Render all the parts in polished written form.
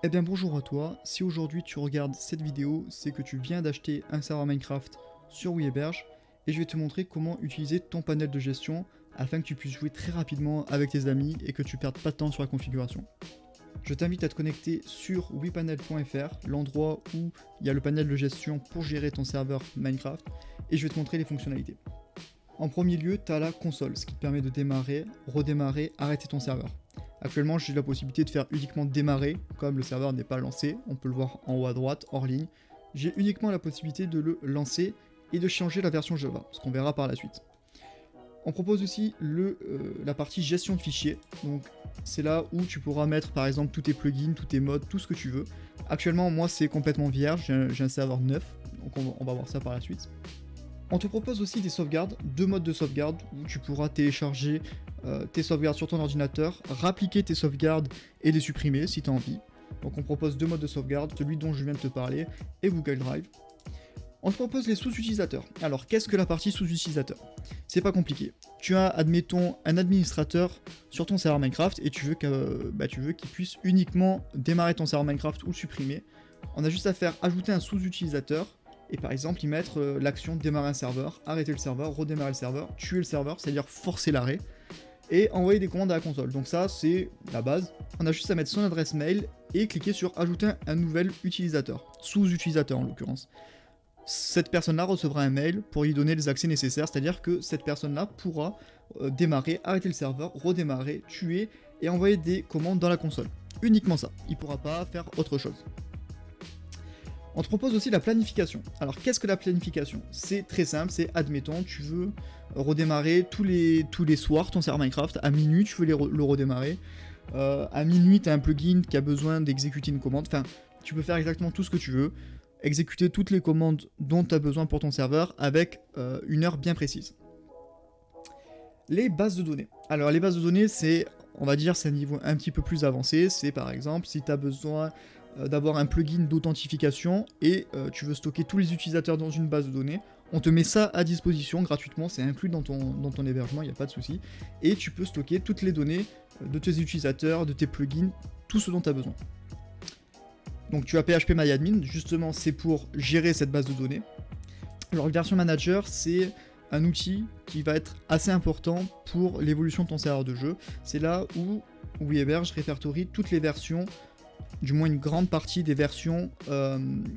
Eh bien bonjour à toi, si aujourd'hui tu regardes cette vidéo, c'est que tu viens d'acheter un serveur Minecraft sur WeHeberge et je vais te montrer comment utiliser ton panel de gestion afin que tu puisses jouer très rapidement avec tes amis et que tu perdes pas de temps sur la configuration. Je t'invite à te connecter sur wepanel.fr, l'endroit où il y a le panel de gestion pour gérer ton serveur Minecraft et je vais te montrer les fonctionnalités. En premier lieu, tu as la console, ce qui te permet de démarrer, redémarrer, arrêter ton serveur. Actuellement, j'ai la possibilité de faire uniquement démarrer, comme le serveur n'est pas lancé, on peut le voir en haut à droite, hors ligne. J'ai uniquement la possibilité de le lancer et de changer la version Java, ce qu'on verra par la suite. On propose aussi la partie gestion de fichiers, donc c'est là où tu pourras mettre par exemple tous tes plugins, tous tes mods, tout ce que tu veux. Actuellement, moi c'est complètement vierge, j'ai un serveur neuf, donc on va voir ça par la suite. On te propose aussi des sauvegardes, deux modes de sauvegarde où tu pourras télécharger tes sauvegardes sur ton ordinateur, rappliquer tes sauvegardes et les supprimer si tu as envie. Donc on propose deux modes de sauvegarde, celui dont je viens de te parler et Google Drive. On te propose les sous-utilisateurs. Alors qu'est-ce que la partie sous-utilisateur? C'est pas compliqué. Tu as, admettons, un administrateur sur ton serveur Minecraft et tu veux qu'il puisse uniquement démarrer ton serveur Minecraft ou le supprimer. On a juste à faire ajouter un sous-utilisateur et par exemple y mettre l'action démarrer un serveur, arrêter le serveur, redémarrer le serveur, tuer le serveur, c'est-à-dire forcer l'arrêt, et envoyer des commandes à la console. Donc ça c'est la base. On a juste à mettre son adresse mail et cliquer sur ajouter un nouvel utilisateur, sous-utilisateur en l'occurrence. Cette personne-là recevra un mail pour lui donner les accès nécessaires, c'est-à-dire que cette personne-là pourra démarrer, arrêter le serveur, redémarrer, tuer et envoyer des commandes dans la console. Uniquement ça, il ne pourra pas faire autre chose. On te propose aussi la planification. Alors qu'est-ce que la planification? C'est très simple, c'est admettons, tu veux redémarrer tous les soirs ton serveur Minecraft, à minuit tu veux le redémarrer, à minuit tu as un plugin qui a besoin d'exécuter une commande, enfin tu peux faire exactement tout ce que tu veux, exécuter toutes les commandes dont tu as besoin pour ton serveur avec une heure bien précise. Les bases de données. Alors les bases de données c'est, on va dire, c'est un niveau un petit peu plus avancé, c'est par exemple si tu as besoin d'avoir un plugin d'authentification et tu veux stocker tous les utilisateurs dans une base de données, on te met ça à disposition gratuitement, c'est inclus dans ton hébergement, il n'y a pas de souci, et tu peux stocker toutes les données de tes utilisateurs, de tes plugins, tout ce dont tu as besoin. Donc tu as phpMyAdmin, justement c'est pour gérer cette base de données. Alors le version manager c'est un outil qui va être assez important pour l'évolution de ton serveur de jeu, c'est là où WeHeberge répertorie toutes les versions, du moins une grande partie des versions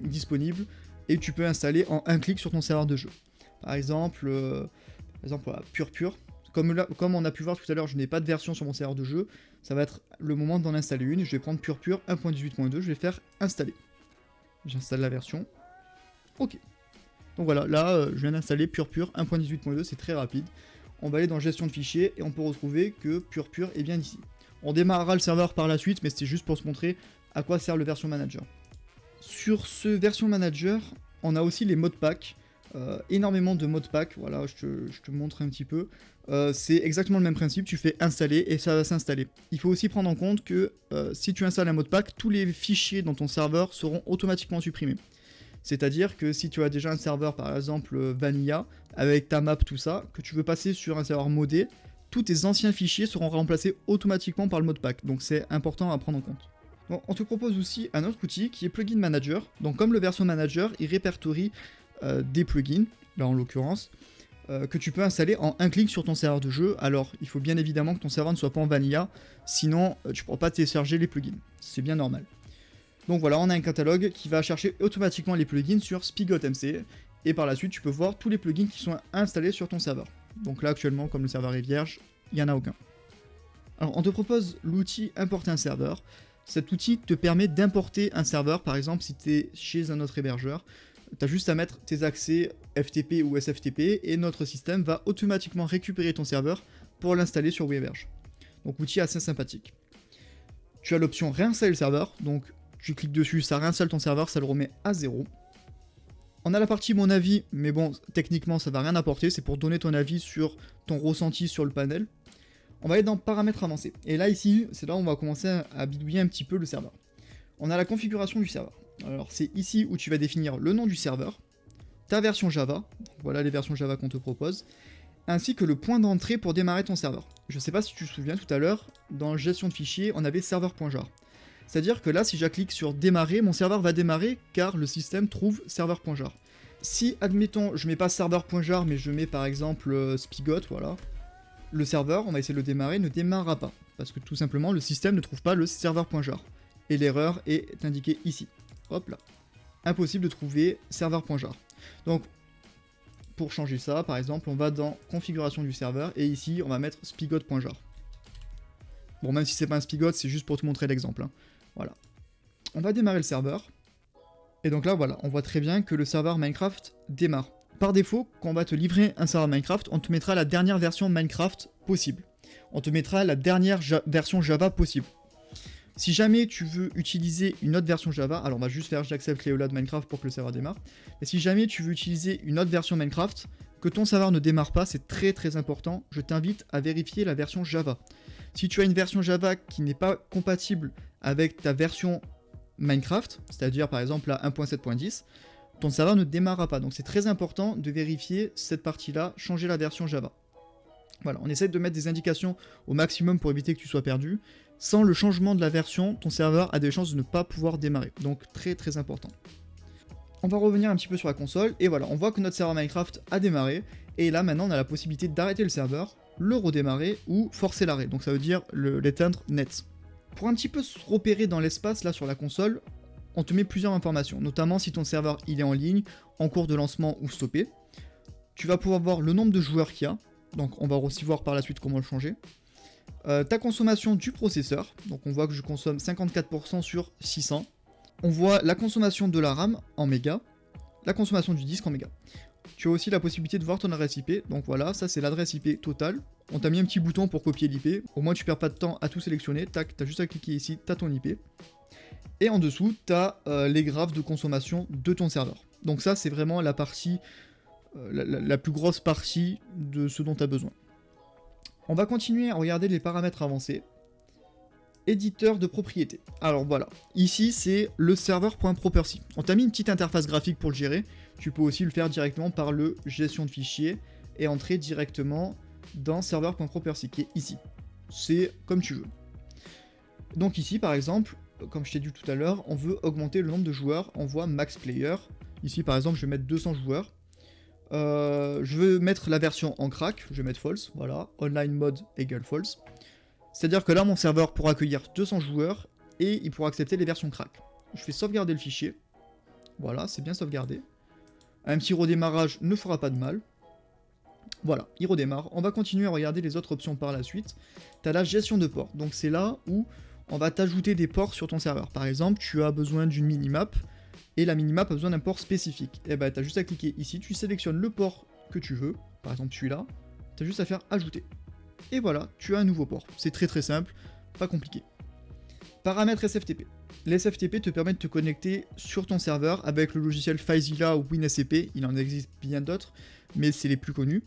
disponibles, et tu peux installer en un clic sur ton serveur de jeu. Par exemple voilà, PurePure, comme on a pu voir tout à l'heure, je n'ai pas de version sur mon serveur de jeu, ça va être le moment d'en installer une, je vais prendre PurePure 1.18.2, je vais faire installer. J'installe la version, ok. Donc voilà, là je viens d'installer PurePure 1.18.2, c'est très rapide. On va aller dans gestion de fichiers et on peut retrouver que PurePure est bien ici. On démarrera le serveur par la suite, mais c'était juste pour se montrer à quoi sert le version manager. Sur ce version manager, on a aussi les modpacks, énormément de modpacks, voilà, je te montre un petit peu. C'est exactement le même principe, tu fais installer et ça va s'installer. Il faut aussi prendre en compte que si tu installes un modpack, tous les fichiers dans ton serveur seront automatiquement supprimés. C'est-à-dire que si tu as déjà un serveur par exemple Vanilla, avec ta map, tout ça, que tu veux passer sur un serveur modé, tous tes anciens fichiers seront remplacés automatiquement par le modpack, donc c'est important à prendre en compte. Donc, on te propose aussi un autre outil qui est Plugin Manager. Donc comme le version manager, il répertorie des plugins, là en l'occurrence, que tu peux installer en un clic sur ton serveur de jeu. Alors il faut bien évidemment que ton serveur ne soit pas en vanilla, sinon tu ne pourras pas télécharger les plugins, c'est bien normal. Donc voilà, on a un catalogue qui va chercher automatiquement les plugins sur SpigotMC, et par la suite tu peux voir tous les plugins qui sont installés sur ton serveur. Donc là actuellement, comme le serveur est vierge, il n'y en a aucun. Alors on te propose l'outil importer un serveur. Cet outil te permet d'importer un serveur, par exemple si tu es chez un autre hébergeur, tu as juste à mettre tes accès FTP ou SFTP et notre système va automatiquement récupérer ton serveur pour l'installer sur WeHeberge. Donc outil assez sympathique. Tu as l'option réinstaller le serveur, donc tu cliques dessus, ça réinstalle ton serveur, ça le remet à 0. On a la partie mon avis, mais bon, techniquement ça va rien apporter, c'est pour donner ton avis sur ton ressenti sur le panel. On va aller dans paramètres avancés. Et là ici, c'est là où on va commencer à bidouiller un petit peu le serveur. On a la configuration du serveur. Alors c'est ici où tu vas définir le nom du serveur, ta version Java, voilà les versions Java qu'on te propose, ainsi que le point d'entrée pour démarrer ton serveur. Je ne sais pas si tu te souviens tout à l'heure, dans gestion de fichiers, on avait serveur.jar. C'est-à-dire que là, si je clique sur démarrer, mon serveur va démarrer car le système trouve serveur.jar. Si, admettons, je mets pas serveur.jar, mais je mets par exemple Spigot, voilà, le serveur, on va essayer de le démarrer, ne démarrera pas. Parce que tout simplement, le système ne trouve pas le serveur.jar. Et l'erreur est indiquée ici. Hop là. Impossible de trouver serveur.jar. Donc, pour changer ça, par exemple, on va dans configuration du serveur, et ici, on va mettre spigot.jar. Bon, même si c'est pas un spigot, c'est juste pour te montrer l'exemple. Hein. Voilà. On va démarrer le serveur. Et donc là, voilà, on voit très bien que le serveur Minecraft démarre. Par défaut, quand on va te livrer un serveur Minecraft, on te mettra la dernière version Minecraft possible. On te mettra la dernière version Java possible. Si jamais tu veux utiliser une autre version Java, alors on va juste faire j'accepte Léola de Minecraft pour que le serveur démarre. Et si jamais tu veux utiliser une autre version Minecraft, que ton serveur ne démarre pas, c'est très très important, je t'invite à vérifier la version Java. Si tu as une version Java qui n'est pas compatible avec ta version Minecraft, c'est-à-dire par exemple la 1.7.10, ton serveur ne démarrera pas. Donc c'est très important de vérifier cette partie-là, changer la version Java. Voilà, on essaie de mettre des indications au maximum pour éviter que tu sois perdu. Sans le changement de la version, ton serveur a des chances de ne pas pouvoir démarrer. Donc très très important. On va revenir un petit peu sur la console, et voilà, on voit que notre serveur Minecraft a démarré, et là maintenant on a la possibilité d'arrêter le serveur, le redémarrer, ou forcer l'arrêt, donc ça veut dire l'éteindre net. Pour un petit peu se repérer dans l'espace là sur la console, on te met plusieurs informations, notamment si ton serveur il est en ligne, en cours de lancement ou stoppé. Tu vas pouvoir voir le nombre de joueurs qu'il y a, donc on va aussi voir par la suite comment le changer. Ta consommation du processeur, donc on voit que je consomme 54% sur 600. On voit la consommation de la RAM en mégas, la consommation du disque en mégas. Tu as aussi la possibilité de voir ton adresse IP, donc voilà, ça c'est l'adresse IP totale. On t'a mis un petit bouton pour copier l'IP, au moins tu perds pas de temps à tout sélectionner, tac, t'as juste à cliquer ici, t'as ton IP. Et en dessous, t'as les graphes de consommation de ton serveur. Donc ça c'est vraiment la partie, la plus grosse partie de ce dont tu as besoin. On va continuer à regarder les paramètres avancés. Éditeur de propriété. Alors voilà, ici c'est le serveur.property. On t'a mis une petite interface graphique pour le gérer. Tu peux aussi le faire directement par le gestion de fichiers et entrer directement dans serveur.property qui est ici. C'est comme tu veux. Donc ici par exemple, comme je t'ai dit tout à l'heure, on veut augmenter le nombre de joueurs. On voit max player. Ici par exemple, je vais mettre 200 joueurs. Je veux mettre la version en crack, je vais mettre false, voilà, online mode égale false. C'est-à-dire que là, mon serveur pourra accueillir 200 joueurs et il pourra accepter les versions crack. Je fais sauvegarder le fichier, voilà, c'est bien sauvegardé. Un petit redémarrage ne fera pas de mal. Voilà, il redémarre. On va continuer à regarder les autres options par la suite. Tu as la gestion de ports, donc c'est là où on va t'ajouter des ports sur ton serveur. Par exemple, tu as besoin d'une minimap. Et la minimap a besoin d'un port spécifique. Et bah t'as juste à cliquer ici, tu sélectionnes le port que tu veux, par exemple celui-là, t'as juste à faire ajouter. Et voilà, tu as un nouveau port. C'est très très simple, pas compliqué. Paramètres SFTP. Les SFTP te permettent de te connecter sur ton serveur avec le logiciel FileZilla ou WinSCP, il en existe bien d'autres, mais c'est les plus connus.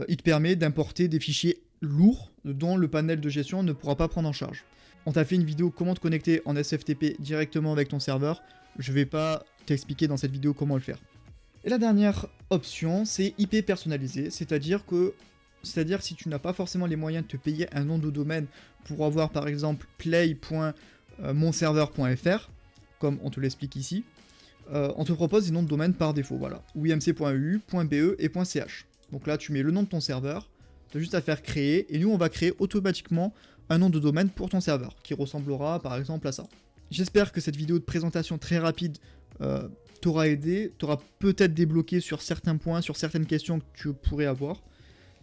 Il te permet d'importer des fichiers lourds dont le panel de gestion ne pourra pas prendre en charge. On t'a fait une vidéo comment te connecter en SFTP directement avec ton serveur. Je vais pas t'expliquer dans cette vidéo comment le faire. Et la dernière option, c'est IP personnalisé, c'est-à-dire si tu n'as pas forcément les moyens de te payer un nom de domaine pour avoir par exemple play.monserveur.fr, comme on te l'explique ici, on te propose des noms de domaine par défaut, voilà, ou imc.eu, .be et .ch. Donc là, tu mets le nom de ton serveur, tu as juste à faire créer, et nous, on va créer automatiquement un nom de domaine pour ton serveur, qui ressemblera par exemple à ça. J'espère que cette vidéo de présentation très rapide t'aura aidé, t'aura peut-être débloqué sur certains points, sur certaines questions que tu pourrais avoir.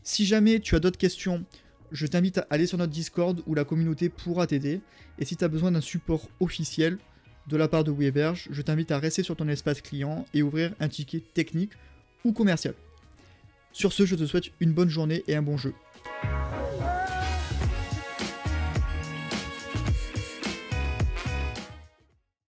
Si jamais tu as d'autres questions, je t'invite à aller sur notre Discord où la communauté pourra t'aider. Et si tu as besoin d'un support officiel de la part de WeHéberge, je t'invite à rester sur ton espace client et ouvrir un ticket technique ou commercial. Sur ce, je te souhaite une bonne journée et un bon jeu.